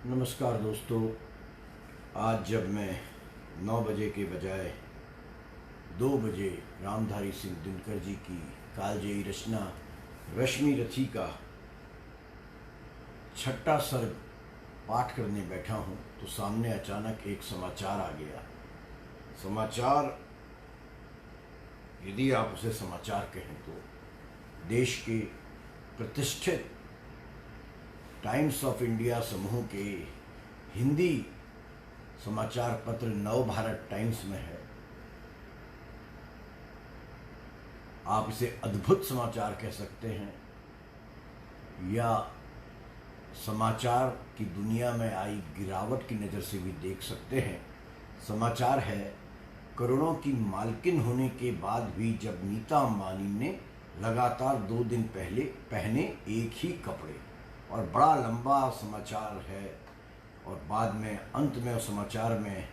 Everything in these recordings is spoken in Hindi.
नमस्कार दोस्तों। आज जब मैं 9 बजे के बजाय 2 बजे रामधारी सिंह दिनकर जी की कालजयी रचना रश्मि रथी का छठा सर्ग पाठ करने बैठा हूँ तो सामने अचानक एक समाचार आ गया। समाचार, यदि आप उसे समाचार कहें तो देश के प्रतिष्ठित टाइम्स ऑफ इंडिया समूह के हिंदी समाचार पत्र नव भारत टाइम्स में है। आप इसे अद्भुत समाचार कह सकते हैं या समाचार की दुनिया में आई गिरावट की नज़र से भी देख सकते हैं। समाचार है, करोड़ों की मालकिन होने के बाद भी जब नीता अंबानी ने लगातार 2 दिन पहले पहने एक ही कपड़े, और बड़ा लंबा समाचार है। और बाद में अंत में उस समाचार में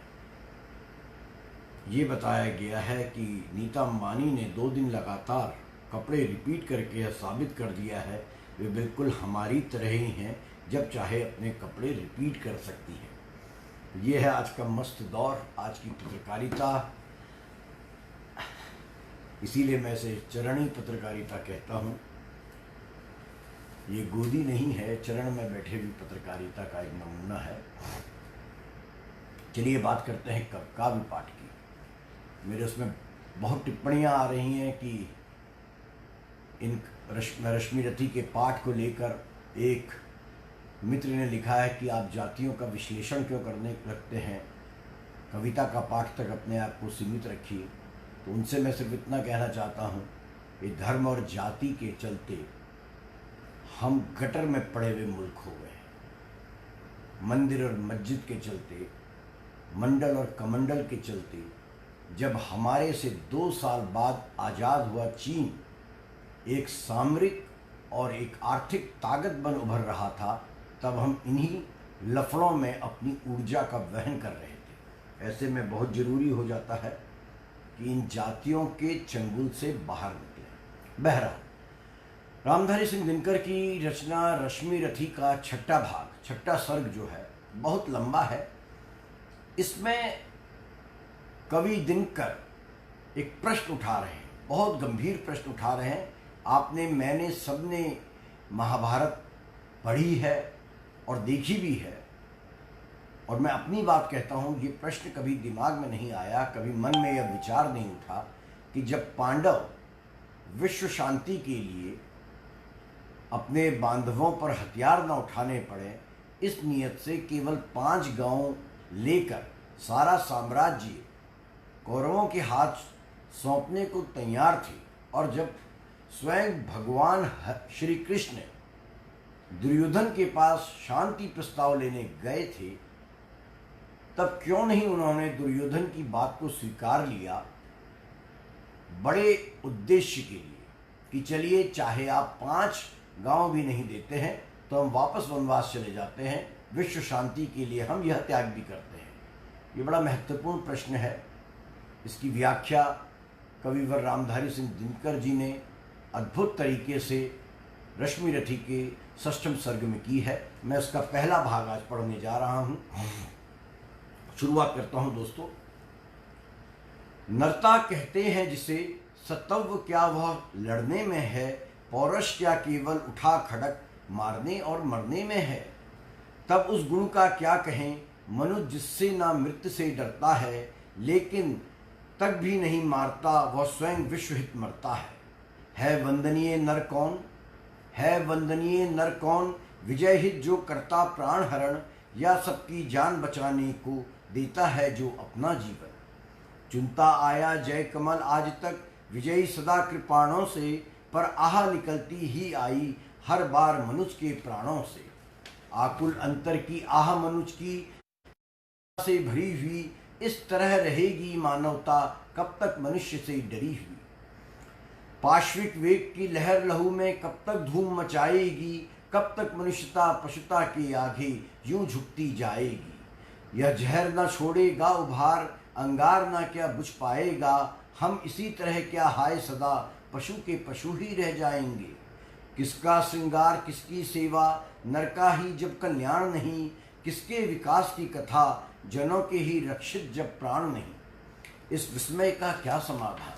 ये बताया गया है कि नीता अंबानी ने 2 दिन लगातार कपड़े रिपीट करके यह साबित कर दिया है वे बिल्कुल हमारी तरह ही हैं, जब चाहे अपने कपड़े रिपीट कर सकती हैं। ये है आज का मस्त दौर, आज की पत्रकारिता। इसीलिए मैं इसे चरणी पत्रकारिता कहता हूँ। ये गोदी नहीं है, चरण में बैठे भी पत्रकारिता का एक नमूना है। चलिए बात करते हैं काव्य पाठ की। मेरे उसमें बहुत टिप्पणियां आ रही हैं कि इन रश्मि रथी के पाठ को लेकर एक मित्र ने लिखा है कि आप जातियों का विश्लेषण क्यों करने लगते हैं, कविता का पाठ तक अपने आप को सीमित रखिए। तो उनसे मैं सिर्फ इतना कहना चाहता हूँ, ये धर्म और जाति के चलते हम गटर में पड़े हुए मुल्क हो गए। मंदिर और मस्जिद के चलते, मंडल और कमंडल के चलते, जब हमारे से 2 साल बाद आज़ाद हुआ चीन एक सामरिक और एक आर्थिक ताकत बन उभर रहा था, तब हम इन्हीं लफड़ों में अपनी ऊर्जा का वहन कर रहे थे। ऐसे में बहुत ज़रूरी हो जाता है कि इन जातियों के चंगुल से बाहर निकलें। बहरहाल, रामधारी सिंह दिनकर की रचना रश्मि रथी का छठा सर्ग जो है बहुत लंबा है। इसमें कवि दिनकर एक प्रश्न उठा रहे हैं, बहुत गंभीर प्रश्न उठा रहे हैं। मैंने सबने महाभारत पढ़ी है और देखी भी है, और मैं अपनी बात कहता हूँ, ये प्रश्न कभी दिमाग में नहीं आया, कभी मन में यह विचार नहीं उठा कि जब पांडव विश्व शांति के लिए अपने बांधवों पर हथियार न उठाने पड़े, इस नियत से केवल 5 गांव लेकर सारा साम्राज्य कौरवों के हाथ सौंपने को तैयार थे, और जब स्वयं भगवान श्री कृष्ण दुर्योधन के पास शांति प्रस्ताव लेने गए थे, तब क्यों नहीं उन्होंने दुर्योधन की बात को स्वीकार लिया, बड़े उद्देश्य के लिए, कि चलिए चाहे आप 5 गांव भी नहीं देते हैं तो हम वापस वनवास चले जाते हैं, विश्व शांति के लिए हम यह त्याग भी करते हैं। ये बड़ा महत्वपूर्ण प्रश्न है। इसकी व्याख्या कविवर रामधारी सिंह दिनकर जी ने अद्भुत तरीके से रश्मि रथी के 6वें सर्ग में की है। मैं उसका पहला भाग आज पढ़ने जा रहा हूँ। शुरुआत करता हूँ दोस्तों। नरता कहते हैं जिसे, सतव्य क्या वह लड़ने में है, पौरुष क्या केवल उठा खड़क मारने और मरने में है। तब उस गुण का क्या कहें, मनुष्य जिससे ना मृत्यु से डरता है, लेकिन तक भी नहीं मारता, वह स्वयं विश्वहित मरता है वंदनीय नर कौन, है वंदनीय नर कौन, विजय हित जो करता प्राण हरण, या सबकी जान बचाने को देता है जो अपना जीवन। चुनता आया जय कमल आज तक, विजयी सदा कृपाणों से, पर आह निकलती ही आई हर बार मनुष्य के प्राणों से। आकुल अंतर की आह मनुष्य की से भरी हुई, इस तरह रहेगी मानवता कब तक मनुष्य से डरी हुई। पाश्विक वेग की लहर लहू में कब तक धूम मचाएगी, कब तक मनुष्यता पशुता के आगे यूं झुकती जाएगी। यह जहर न छोड़ेगा उभार, अंगार न क्या बुझ पाएगा, हम इसी तरह क्या हाय सदा पशु के पशु ही रह जाएंगे। किसका श्रृंगार किसकी सेवा, नर का ही जब कल्याण नहीं, किसके विकास की कथा, जनों के ही रक्षित जब प्राण नहीं। इस विस्मय का क्या समाधान,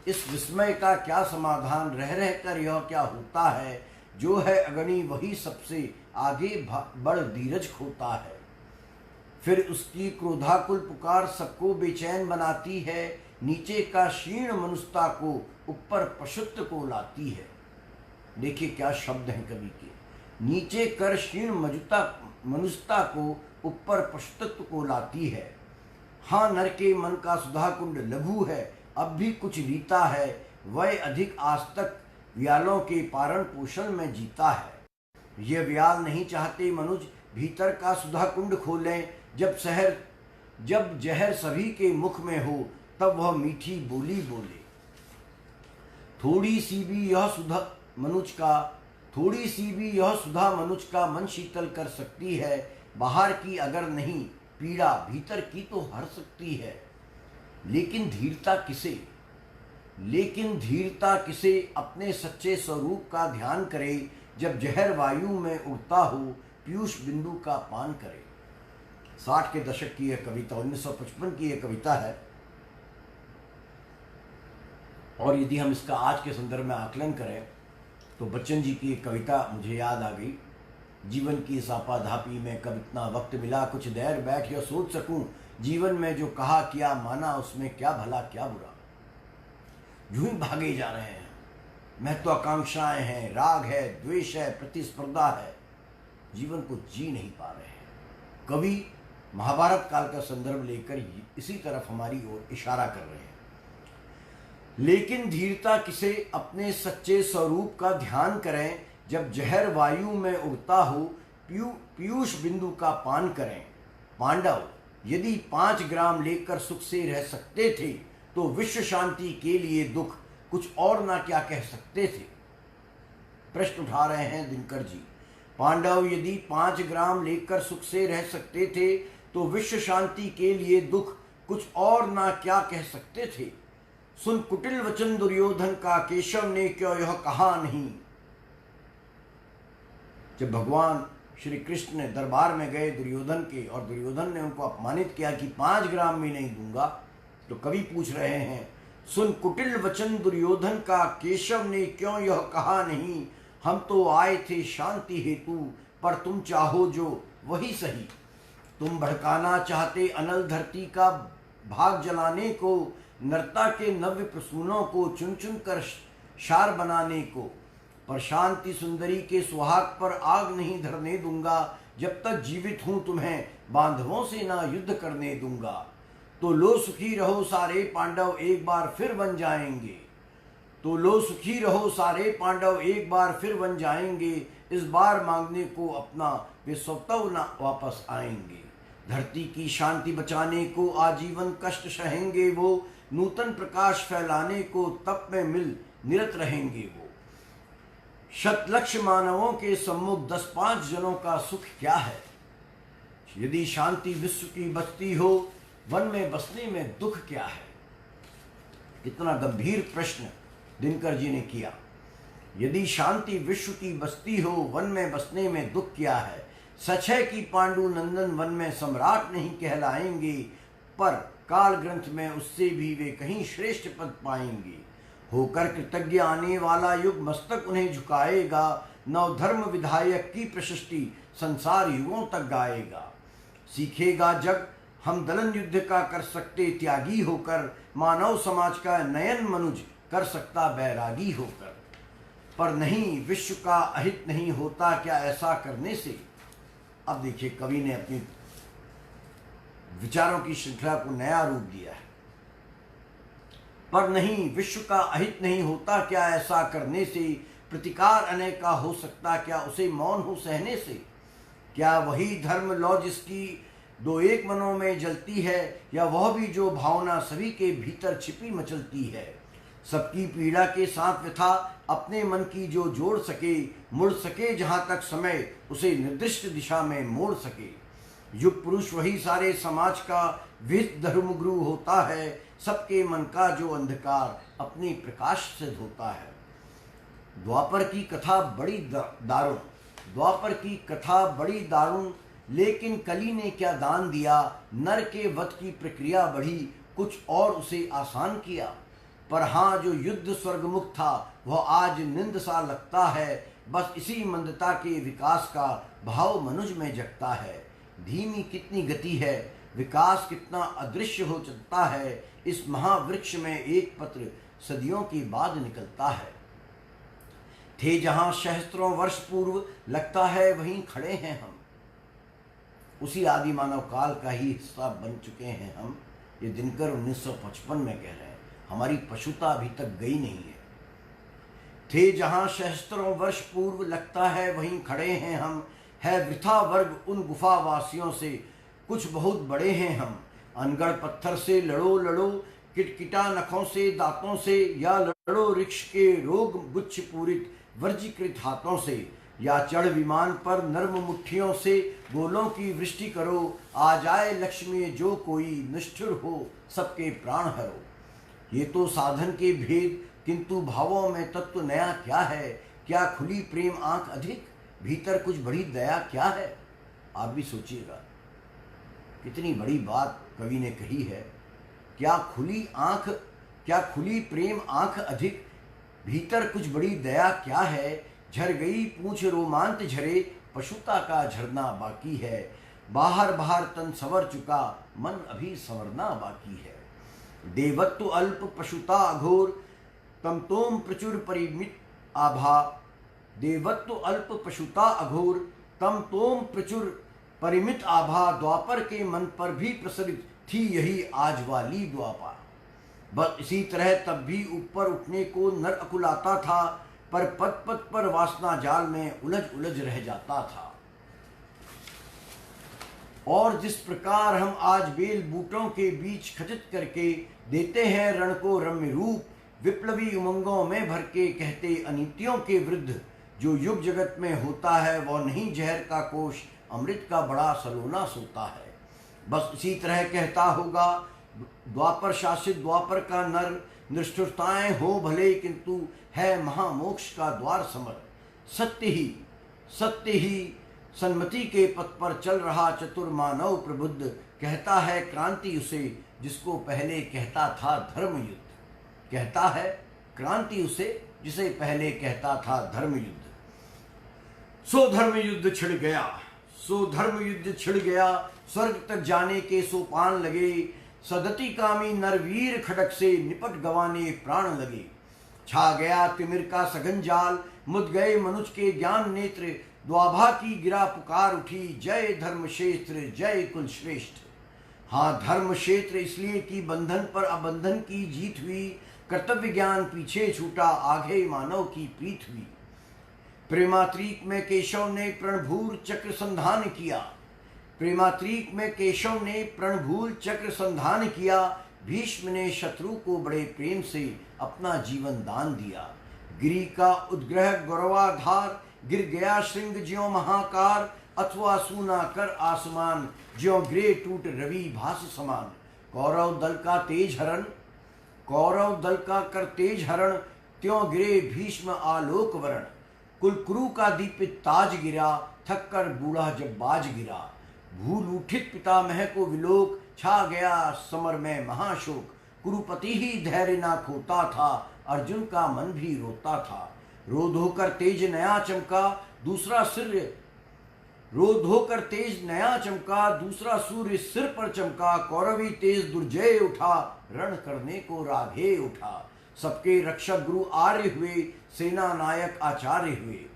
इस विस्मय का क्या समाधान, रह रह कर यह क्या होता है, जो है अगणी वही सबसे आगे बढ़ धीरज खोता है। फिर उसकी क्रोधाकुल पुकार सबको बेचैन बनाती है, नीचे का क्षीण मनुष्यता को ऊपर पशुत्व को लाती है। देखिए क्या शब्द हैं कवि के, नीचे कर क्षीण मनुष्यता को ऊपर पशुत्व को लाती है। हाँ, नर के मन का सुधा कुंड लघु है, अब भी कुछ रीता है, वह अधिक आज तक व्यालों के पारण पोषण में जीता है। ये व्याल नहीं चाहते मनुज भीतर का सुधा कुंड खोलें, जब जहर सभी के मुख में हो तब वह मीठी बोली बोले। थोड़ी सी भी यह सुधा मनुज का मन शीतल कर सकती है, बाहर की अगर नहीं पीड़ा भीतर की तो हर सकती है। लेकिन धीरता किसे अपने सच्चे स्वरूप का ध्यान करे, जब जहर वायु में उड़ता हो पीयूष बिंदु का पान करे। 60 के दशक की यह कविता, 1955 की यह कविता है। और यदि हम इसका आज के संदर्भ में आकलन करें तो बच्चन जी की एक कविता मुझे याद आ गई। जीवन की इस आपाधापी में कब इतना वक्त मिला, कुछ देर बैठ या सोच सकूं, जीवन में जो कहा किया माना, उसमें क्या भला क्या बुरा। यूं ही भागे जा रहे हैं, महत्वाकांक्षाएं हैं, राग है, द्वेष है, प्रतिस्पर्धा है, जीवन को जी नहीं पा रहे हैं। कवि महाभारत काल का संदर्भ लेकर इसी तरफ हमारी ओर इशारा कर रहे हैं। लेकिन धीरता किसे अपने सच्चे स्वरूप का ध्यान करें, जब जहर वायु में उड़ता हो पीयूष बिंदु का पान करें। पांडव यदि 5 ग्राम लेकर सुख से रह सकते थे, तो विश्व शांति के लिए दुख कुछ और ना क्या कह सकते थे। प्रश्न उठा रहे हैं दिनकर जी। पांडव यदि 5 ग्राम लेकर सुख से रह सकते थे, तो विश्व शांति के लिए दुख कुछ और ना क्या कह सकते थे। सुन कुटिल वचन दुर्योधन का, केशव ने क्यों यह कहा नहीं। जब भगवान श्री कृष्ण ने दरबार में गए दुर्योधन के, और दुर्योधन ने उनको अपमानित किया कि 5 ग्राम भी नहीं दूंगा, तो कवि पूछ रहे हैं, सुन कुटिल वचन दुर्योधन का, केशव ने क्यों यह कहा नहीं। हम तो आए थे शांति हेतु, पर तुम चाहो जो वही सही। तुम भड़काना चाहते अनल धरती का भाग जलाने को, नर्ता के नव्य प्रसूनों को चुन चुन कर शार बनाने को। पर शांति सुंदरी के सुहाग पर आग नहीं धरने दूंगा, जब तक जीवित हूं तुम्हें बांधवों से ना युद्ध करने दूंगा। तो लो सुखी रहो सारे पांडव एक बार फिर बन जाएंगे। तो लो सुखी रहो सारे पांडव एक बार फिर बन जाएंगे। इस बार मांगने को अपना वे स्वतः न वापस आएंगे। धरती की शांति बचाने को आजीवन कष्ट सहेंगे वो, नूतन प्रकाश फैलाने को तप में मिल निरत रहेंगे वो। शतलक्ष मानवों के सम्मुख 10-5 जनों का सुख क्या है। यदि शांति विश्व की बचती हो, वन में बसने में दुख क्या है। कितना गंभीर प्रश्न दिनकर जी ने किया। यदि शांति विश्व की बसती हो, वन में बसने में दुख क्या है। सच है कि पांडु नंदन वन में सम्राट नहीं कहलाएंगे, पर काल ग्रंथ में उससे भी वे कहीं श्रेष्ठ पद पाएंगे। होकर कृतज्ञ आने वाला युग मस्तक उन्हें झुकाएगा, नवधर्म विधायक की प्रशस्ति संसार युगों तक गाएगा। सीखेगा जग हम दलन युद्ध का कर सकते त्यागी होकर, मानव समाज का नयन मनुज कर सकता बैरागी होकर। पर नहीं विश्व का अहित नहीं होता क्या ऐसा करने से। अब देखिए कवि ने अपनी विचारों की श्रृंखला को नया रूप दिया है। पर नहीं विश्व का अहित नहीं होता क्या ऐसा करने से, प्रतिकार अनेक का हो सकता क्या उसे मौन हो सहने से। क्या वही धर्म लौ जिसकी 2-1 मनों में जलती है, या वह भी जो भावना सभी के भीतर छिपी मचलती है। सबकी पीड़ा के साथ व्यथा अपने मन की जो जोड़ सके, मुड़ सके जहाँ तक समय उसे निर्दिष्ट दिशा में मोड़ सके। युग पुरुष वही सारे समाज का विहित धर्मगुरु होता है, सबके मन का जो अंधकार अपने प्रकाश से धोता है। द्वापर की कथा बड़ी दारुण लेकिन कली ने क्या दान दिया, नर के वध की प्रक्रिया बढ़ी, कुछ और उसे आसान किया। पर हाँ, जो युद्ध स्वर्गमुख था वह आज निंद सा लगता है, बस इसी मंदता के विकास का भाव मनुज में जगता है। धीमी कितनी गति है, विकास कितना अदृश्य हो चलता है, इस महावृक्ष में एक पत्र सदियों के बाद निकलता है। थे जहां सहस्त्रों वर्ष पूर्व, लगता है वहीं खड़े हैं हम। उसी आदि मानव काल का ही हिस्सा बन चुके हैं हम। ये दिनकर 1955 में कह रहे हैं। हमारी पशुता अभी तक गई नहीं है। थे जहां सहस्त्रों वर्ष पूर्व, लगता है वहीं खड़े हैं हम। है वृथा वर्ग उन गुफावासियों से, कुछ बहुत बड़े हैं हम। अनगढ़ पत्थर से लड़ो लड़ो, किटकिटा नखों से दांतों से, या लड़ो वृक्ष के रोग गुच्छ पूरित वर्जीकृत हाथों से, या चढ़ विमान पर नर्म मुट्ठियों से गोलों की वृष्टि करो। आ जाए लक्ष्मी जो कोई, निष्ठुर हो सबके प्राण हरो। ये तो साधन के भेद, किंतु भावों में तत्व नया क्या है। क्या खुली प्रेम आंख अधिक, भीतर कुछ बड़ी दया क्या है। आप भी सोचिएगा, कितनी बड़ी बात कवि ने कही है। क्या खुली प्रेम आंख अधिक, भीतर कुछ बड़ी दया क्या है। झर गई पूंछ रोमांच झरे, पशुता का झरना बाकी है। बाहर बाहर तन संवर चुका, मन अभी संवरना बाकी है। देवत्व अल्प पशुता अघोर, तम तोम प्रचुर परिमित आभा। देवत्व अल्प पशुता अघोर, तम तोम प्रचुर परिमित आभा। द्वापर के मन पर भी प्रसरित थी यही आज वाली द्वापा। बस इसी तरह तब भी ऊपर उठने को नर अकुलाता था, पर पद पद पर वासना जाल में उलझ उलझ रह जाता था। और जिस प्रकार हम आज बेल बूटों के बीच खचित करके देते हैं रण को रम्य रूप, विप्लवी उमंगों में भर के कहते अनीतियों के विरुद्ध, जो युग जगत में होता है वह नहीं जहर का कोश, अमृत का बड़ा सलोना सोता है। बस इसी तरह कहता होगा द्वापर शासित द्वापर का नर, निष्ठुरताएं हो भले किंतु है महामोक्ष का द्वार समर। सत्य ही सन्मति के पथ पर चल रहा चतुर मानव प्रबुद्ध, कहता है क्रांति उसे जिसको पहले कहता था धर्मयुद्ध। कहता है क्रांति उसे जिसे पहले कहता था धर्मयुद्ध। सो धर्मयुद्ध छिड़ गया, स्वर्ग तक जाने के सोपान लगे। सदति कामी नरवीर खड़क से निपट गवाने प्राण लगे। छा गया तिमिर का सघन जाल, मुद गए मनुज के ज्ञान नेत्र। द्वाभा की गिरा पुकार उठी, जय धर्म क्षेत्र जय कुल श्रेष्ठ। हाँ, धर्म क्षेत्र इसलिए कि बंधन पर अबंधन की जीत हुई। कर्तव्य ज्ञान पीछे छूटा, आगे मानव की प्रीत हुई। प्रेमात्रीक में केशव ने प्रणभूर चक्र संधान किया। प्रेमात्रीक में केशव ने प्रणभूल चक्र संधान किया। भीष्म ने शत्रु को बड़े प्रेम से अपना जीवन दान दिया। गिरी का उद्ग्रह गौरवाधार, गिर गया श्रृंग ज्यों महाकार। अथवा सूना कर आसमान, ज्यों गिरे टूट रवि भास समान। कौरव दल का कर तेज हरण, त्यों गिरे भीष्म आलोक वरण। कुलकुरु का दीपित ताज गिरा, थक कर बूढ़ा जब बाज गिरा। भूल उठित पितामह को विलोक, छा गया समर में महाशोक। कुरुपति ही धैर्य ना खोता था, अर्जुन का मन भी रोता था। रोध होकर तेज नया चमका, दूसरा सूर्य सिर पर चमका। कौरवी तेज दुर्जय उठा, रण करने को राघे उठा। सबके रक्षक गुरु आर्य हुए, सेना नायक आचार्य हुए।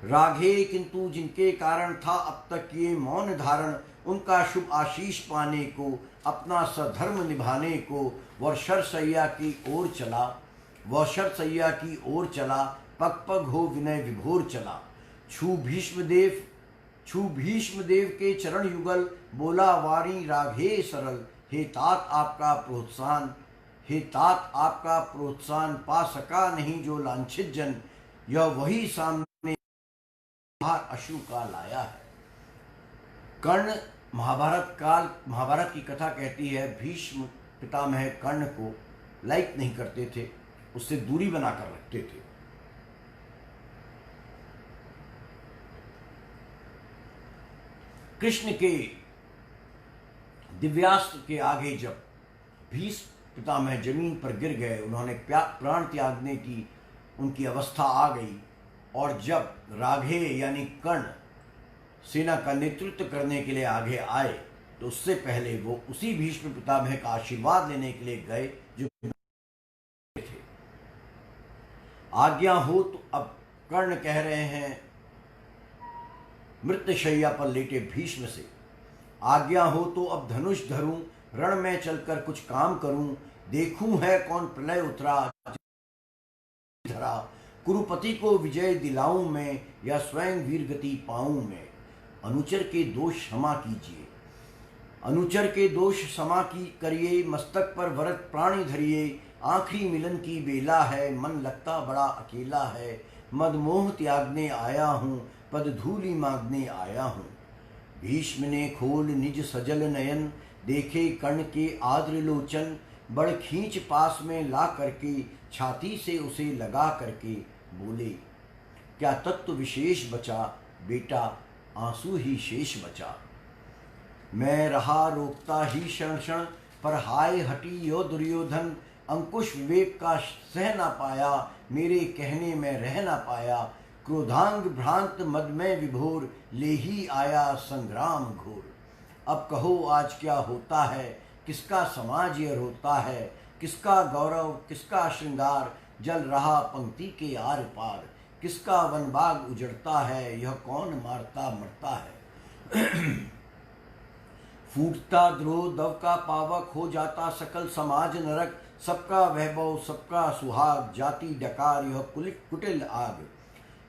राघे किंतु जिनके कारण था अब तक ये मौन धारण, उनका शुभ आशीष पाने को, अपना सधर्म निभाने को वह शरसैया की ओर चला। पग पग हो विनय विभोर चला। छू भीष्मदेव के चरण युगल, बोला वाणी राघे सरल। हे तात आपका प्रोत्साहन पा सका नहीं जो लांछित जन। यह वही सामने अश्रु का लाया है। कर्ण महाभारत की कथा कहती है, भीष्म पितामह कर्ण को लाइक नहीं करते थे, उससे दूरी बनाकर रखते थे। कृष्ण के दिव्यास्त्र के आगे जब भीष्म पितामह जमीन पर गिर गए, उन्होंने प्राण त्यागने की उनकी अवस्था आ गई। और जब राघे यानी कर्ण सेना का नेतृत्व करने के लिए आगे आए, तो उससे पहले वो उसी भीष्म पितामह का आशीर्वाद लेने के लिए गए जो थे। आज्ञा हो तो अब कर्ण कह रहे हैं मृत्यशैया पर लेटे भीष्म से, आज्ञा हो तो अब धनुष धरूं, रण में चलकर कुछ काम करूं, देखूं है कौन प्रलय उतरा धरा, कुरुपति को विजय दिलाऊं मैं, या स्वयं वीर गति पाऊं मैं। अनुचर के दोष क्षमा कीजिए, अनुचर के दोष क्षमा की करिए, मस्तक पर वरद प्राणी धरिए, आखिरी मिलन की बेला है, मन लगता बड़ा अकेला है, मद मोह त्यागने आया हूँ, पद धूलि मांगने आया हूँ। भीष्म ने खोल निज सजल नयन, देखे कर्ण के आद्र लोचन, बड़ खींच पास में ला करके, छाती से उसे लगा करके बोले, क्या तत्व विशेष बचा बेटा, आंसू ही शेष बचा। मैं रहा रोकता ही क्षण क्षण, पर हाय हटी यो दुर्योधन, अंकुश विवेक का सह ना पाया, मेरे कहने में रह ना पाया, क्रोधांग भ्रांत मद में विभोर, ले ही आया संग्राम घोर। अब कहो आज क्या होता है, किसका समाज यह रोता है, किसका गौरव किसका श्रृंगार, जल रहा पंक्ति के आर पार, किसका वनबाग उजड़ता है, यह कौन मारता मरता है। फूटता द्रोह दव का पावक, हो जाता सकल समाज नरक, सबका वैभव सबका सुहाग, जाति डकार यह कुटिल आग।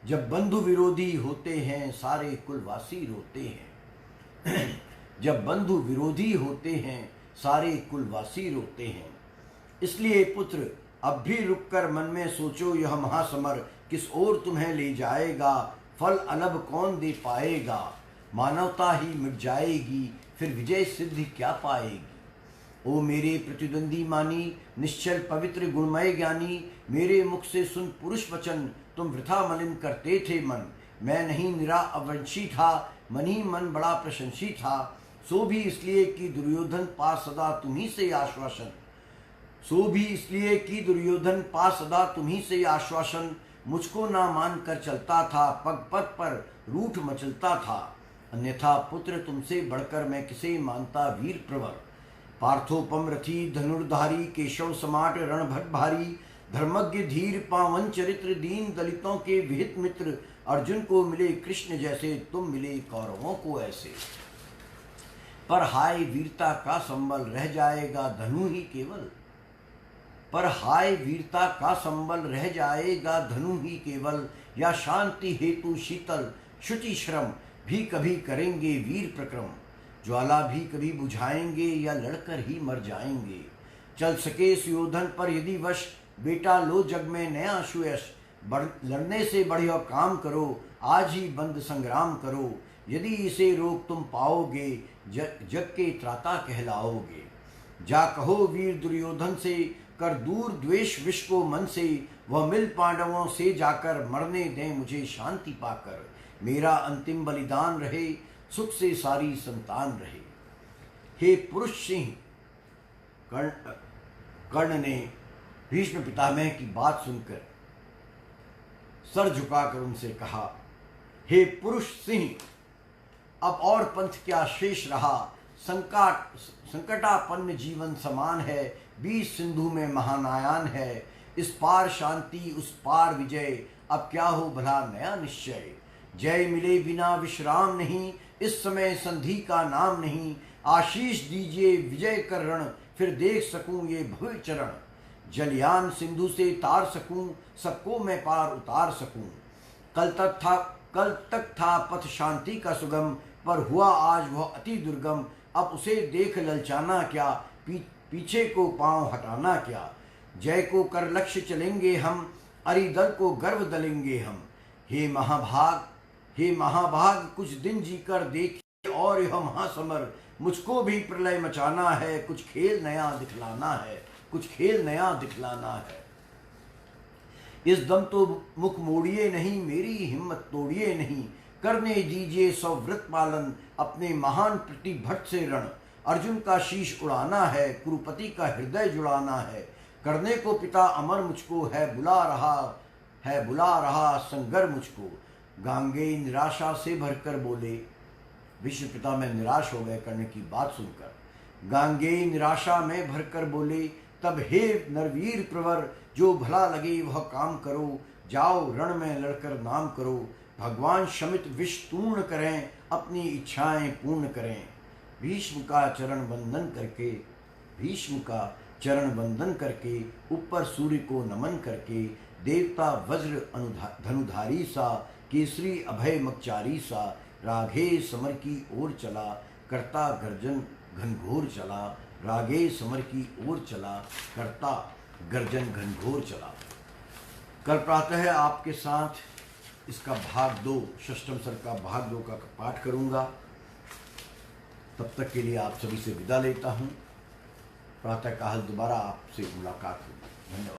जब बंधु विरोधी होते हैं, सारे कुलवासी रोते हैं। जब बंधु विरोधी होते हैं, सारे कुलवासी रोते हैं। इसलिए पुत्र अब भी रुककर मन में सोचो, यह महासमर किस ओर तुम्हें ले जाएगा, फल अलग कौन दे पाएगा, मानवता ही मिट जाएगी, फिर विजय सिद्धि क्या पाएगी। ओ मेरे प्रतिद्वंदी मानी, निश्चल पवित्र गुणमय ज्ञानी, मेरे मुख से सुन पुरुष वचन, तुम वृथा मलिन करते थे मन। मैं नहीं निरा अवंशी था, मन ही मन बड़ा प्रशंसी था, सो भी इसलिए कि दुर्योधन पास सदा तुम्ही से आश्वासन, सो भी इसलिए कि दुर्योधन पास सदा तुम्ही से आश्वासन, मुझको ना मान कर चलता था, पग पग पर रूठ मचलता था। अन्यथा पुत्र तुमसे बढ़कर मैं किसे मानता वीर प्रवर, पार्थोपम रथी धनुर्धारी, केशव समाट रणभट भारी, धर्मज्ञ धीर पावन चरित्र, दीन दलितों के विहित मित्र, अर्जुन को मिले कृष्ण जैसे, तुम मिले कौरवों को ऐसे। पर हाय वीरता का संबल, रह जाएगा धनु ही केवल, पर हाय वीरता का संबल, रह जाएगा धनु ही केवल, या शांति हेतु शीतल शुचि श्रम, भी कभी करेंगे वीर प्रक्रम, ज्वाला भी कभी बुझाएंगे, या लड़कर ही मर जाएंगे। चल सके सुयोधन पर यदि वश, बेटा लो जग में नया सुयश, लड़ने से बढ़िया काम करो, आज ही बंद संग्राम करो, यदि इसे रोक तुम पाओगे, जग के त्राता कहलाओगे। जा कहो वीर दुर्योधन से, कर दूर द्वेष विष को मन से, वह मिल पांडवों से जाकर, मरने दें मुझे शांति पाकर, मेरा अंतिम बलिदान रहे, सुख से सारी संतान रहे। हे पुरुष सिंह, कर्ण ने भीष्म पितामह की बात सुनकर सर झुकाकर उनसे कहा, हे पुरुष सिंह, अब और पंथ क्या शेष रहा, संकटापन्न जीवन समान है, बीच सिंधु में महानायान है, इस पार शांति उस पार विजय, अब क्या हो भला नया निश्चय। जय मिले बिना विश्राम नहीं, इस समय संधि का नाम नहीं, आशीष दीजिए विजय कर रण, फिर देख सकूं ये भव्य चरण, जलयान सिंधु से तार सकूं, सबको मैं पार उतार सकूं। कल तक था पथ शांति का सुगम, पर हुआ आज वह अति दुर्गम, अब उसे देख ललचाना क्या, पीछे को पांव हटाना क्या। जय को कर लक्ष्य चलेंगे हम, अरिदल को गर्व दलेंगे हम। हे महाभाग कुछ दिन जीकर देखिए और यह महासमर, मुझको भी प्रलय मचाना है, कुछ खेल नया दिखलाना है, कुछ खेल नया दिखलाना है। इस दम तो मुख मोड़िए नहीं, मेरी हिम्मत तोड़िए नहीं, करने दीजिए सौव्रत पालन अपने महान प्रतिभट से रण। अर्जुन का शीश उड़ाना है, कुरुपति का हृदय जुड़ाना है। करने को पिता अमर मुझको है, बुला रहा संगर मुझको। गांगेय निराशा से भरकर बोले, विश्व पिता में निराश हो गए कर्ण की बात सुनकर। गांगेय निराशा में भरकर बोले, तब हे नरवीर प्रवर, जो भला लगे वह काम करो। जाओ रण में लड़कर नाम करो। भगवान शमित विष तूर्ण करें, अपनी इच्छाएं पूर्ण करें। भीष्म का चरण वंदन करके ऊपर सूर्य को नमन करके, देवता वज्र धनुधारी सा, केसरी अभय मकचारी सा, राघे समर की ओर चला, करता गर्जन घनघोर चला। रागे समर की ओर चला, करता गर्जन घनघोर चला। कल प्रातः आपके साथ इसका भाग 2, षष्ठम सर्ग का भाग 2 का पाठ करूंगा। तब तक के लिए आप सभी से विदा लेता हूं। प्रातःकाल दोबारा आपसे मुलाकात होगी। धन्यवाद।